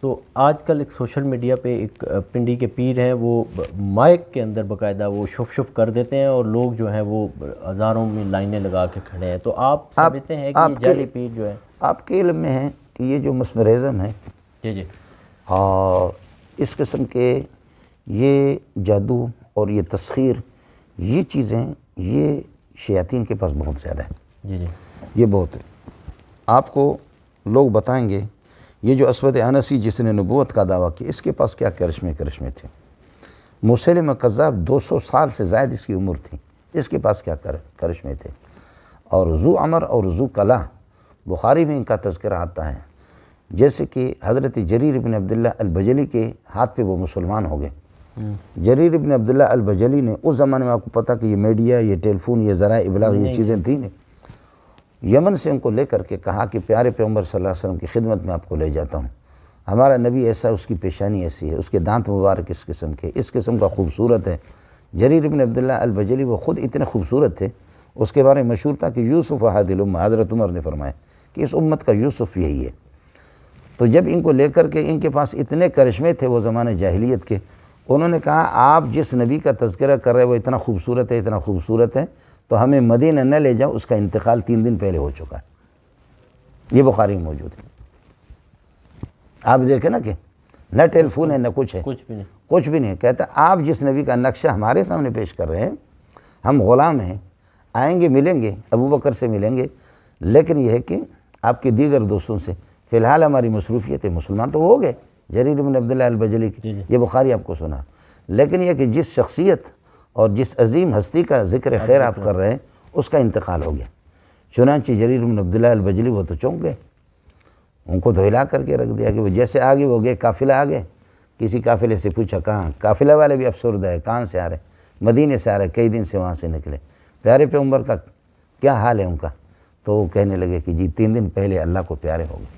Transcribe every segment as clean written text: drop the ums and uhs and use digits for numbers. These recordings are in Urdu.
تو آج کل ایک سوشل میڈیا پہ ایک پنڈی کے پیر ہیں، وہ مائک کے اندر باقاعدہ وہ شف کر دیتے ہیں اور لوگ جو ہیں وہ ہزاروں میں لائنیں لگا کے کھڑے ہیں، تو آپ سمجھتے ہیں کہ یہ جعلی پیر جو ہے؟ آپ کے علم میں ہے کہ یہ جو مسمرزم ہے جی اور اس قسم کے یہ جادو اور یہ تسخیر، یہ چیزیں یہ شیاطین کے پاس بہت زیادہ ہے، جی یہ بہت ہے۔ آپ کو لوگ بتائیں گے یہ جو اسود انسی جس نے نبوت کا دعویٰ کیا، اس کے پاس کیا کرشمے تھے۔ مسیلمہ کذاب 200 سال سے زائد اس کی عمر تھی، اس کے پاس کیا کرشمے تھے۔ اور ذو عمر اور ذو کلا، بخاری میں ان کا تذکرہ آتا ہے، جیسے کہ حضرت جریر بن عبداللہ البجلی کے ہاتھ پہ وہ مسلمان ہو گئے۔ جریر بن عبداللہ البجلی نے اس زمانے میں، آپ کو پتہ کہ یہ میڈیا، یہ ٹیلی فون، یہ ذرائع ابلاغ، یہ چیزیں تھیں نہیں، یمن سے ان کو لے کر کے کہا کہ پیارے پیغمبر صلی اللہ علیہ وسلم کی خدمت میں آپ کو لے جاتا ہوں، ہمارا نبی ایسا، اس کی پیشانی ایسی ہے، اس کے دانت مبارک اس قسم کا خوبصورت ہے۔ جریر بن عبداللہ البجلی وہ خود اتنے خوبصورت تھے، اس کے بارے میں مشہور تھا کہ یوسف احد الامہ، حضرت عمر نے فرمایا کہ اس امت کا یوسف یہی ہے۔ تو جب ان کو لے کر کے ان کے پاس اتنے کرشمے تھے وہ زمانے جاہلیت کے، انہوں نے کہا آپ جس نبی کا تذکرہ کر رہے وہ اتنا خوبصورت ہے تو ہمیں مدینہ نہ لے جاؤ، اس کا انتقال 3 دن پہلے ہو چکا ہے۔ یہ بخاری میں موجود ہے۔ آپ دیکھیں نا کہ نہ ٹیلی فون ہے نہ کچھ ہے، کچھ بھی نہیں۔ کہتا آپ جس نبی کا نقشہ ہمارے سامنے پیش کر رہے ہیں، ہم غلام ہیں، آئیں گے ملیں گے، ابو بکر سے ملیں گے، لیکن یہ ہے کہ آپ کے دیگر دوستوں سے فی الحال ہماری مصروفیت ہے، مسلمان تو ہو گئے جریر بن عبداللہ البجلی کی، یہ بخاری آپ کو سنا۔ لیکن یہ کہ جس شخصیت اور جس عظیم ہستی کا ذکر خیر آپ کر رہے ہیں، اس کا انتقال ہو گیا۔ چنانچہ جریر بن عبداللہ البجلی وہ تو چونک گئے، ان کو دھولا کر کے رکھ دیا کہ وہ جیسے آگے وہ گئے، قافلہ آگے، کسی قافلے سے پوچھا کہاں، قافلہ والے بھی افسردہ ہے، کہاں سے آ رہے؟ مدینے سے آ رہے، کئی دن سے وہاں سے نکلے۔ پیارے پیغمبر کا کیا حال ہے ان کا؟ تو وہ کہنے لگے کہ جی 3 دن پہلے اللہ کو پیارے ہو گئے۔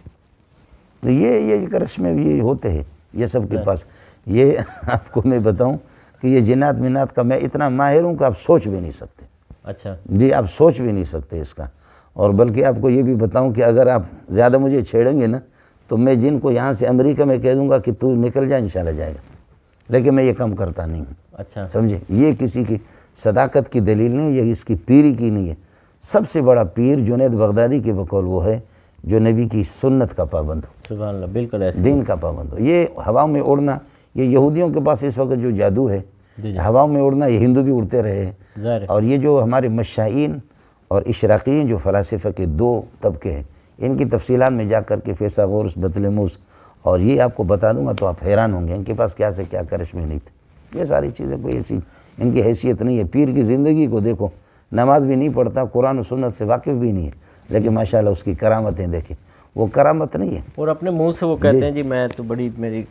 تو یہ کرشمے یہ ہوتے ہیں، یہ سب کے پاس۔ یہ آپ کو میں بتاؤں کہ یہ جنات منات کا میں اتنا ماہر ہوں کہ آپ سوچ بھی نہیں سکتے۔ اچھا جی آپ سوچ بھی نہیں سکتے اس کا۔ اور بلکہ آپ کو یہ بھی بتاؤں کہ اگر آپ زیادہ مجھے چھیڑیں گے نا تو میں جن کو یہاں سے امریکہ میں کہہ دوں گا کہ تو نکل جا، انشاءاللہ جائے گا، لیکن میں یہ کم کرتا نہیں ہوں۔ اچھا سمجھے، یہ کسی کی صداقت کی دلیل نہیں، یہ اس کی پیری کی نہیں ہے۔ سب سے بڑا پیر جنید بغدادی کے بقول وہ ہے جو نبی کی سنت کا پابند ہو، سبحان اللہ، بالکل ایسے دین کا پابند ہو۔ یہ ہواؤں میں اڑنا، یہ یہودیوں کے پاس اس وقت جو جادو ہے ہواؤں میں اڑنا، یہ ہندو بھی اڑتے رہے ہیں۔ اور یہ جو ہمارے مشائین اور اشراقیین جو فلاسفہ کے 2 طبقے ہیں، ان کی تفصیلات میں جا کر کے فیثاغورس، بطلیموس، اور یہ آپ کو بتا دوں گا تو آپ حیران ہوں گے ان کے پاس کیا سے کیا کرشمے نہیں تھے۔ یہ ساری چیزیں کوئی ایسی ان کی حیثیت نہیں ہے۔ پیر کی زندگی کو دیکھو، نماز بھی نہیں پڑھتا، قرآن و سنت سے واقف بھی نہیں ہے، لیکن ماشاءاللہ اس کی کرامتیں دیکھیں، وہ کرامت نہیں ہے، اور اپنے منہ سے وہ کہتے ہیں جی میں تو بڑی میری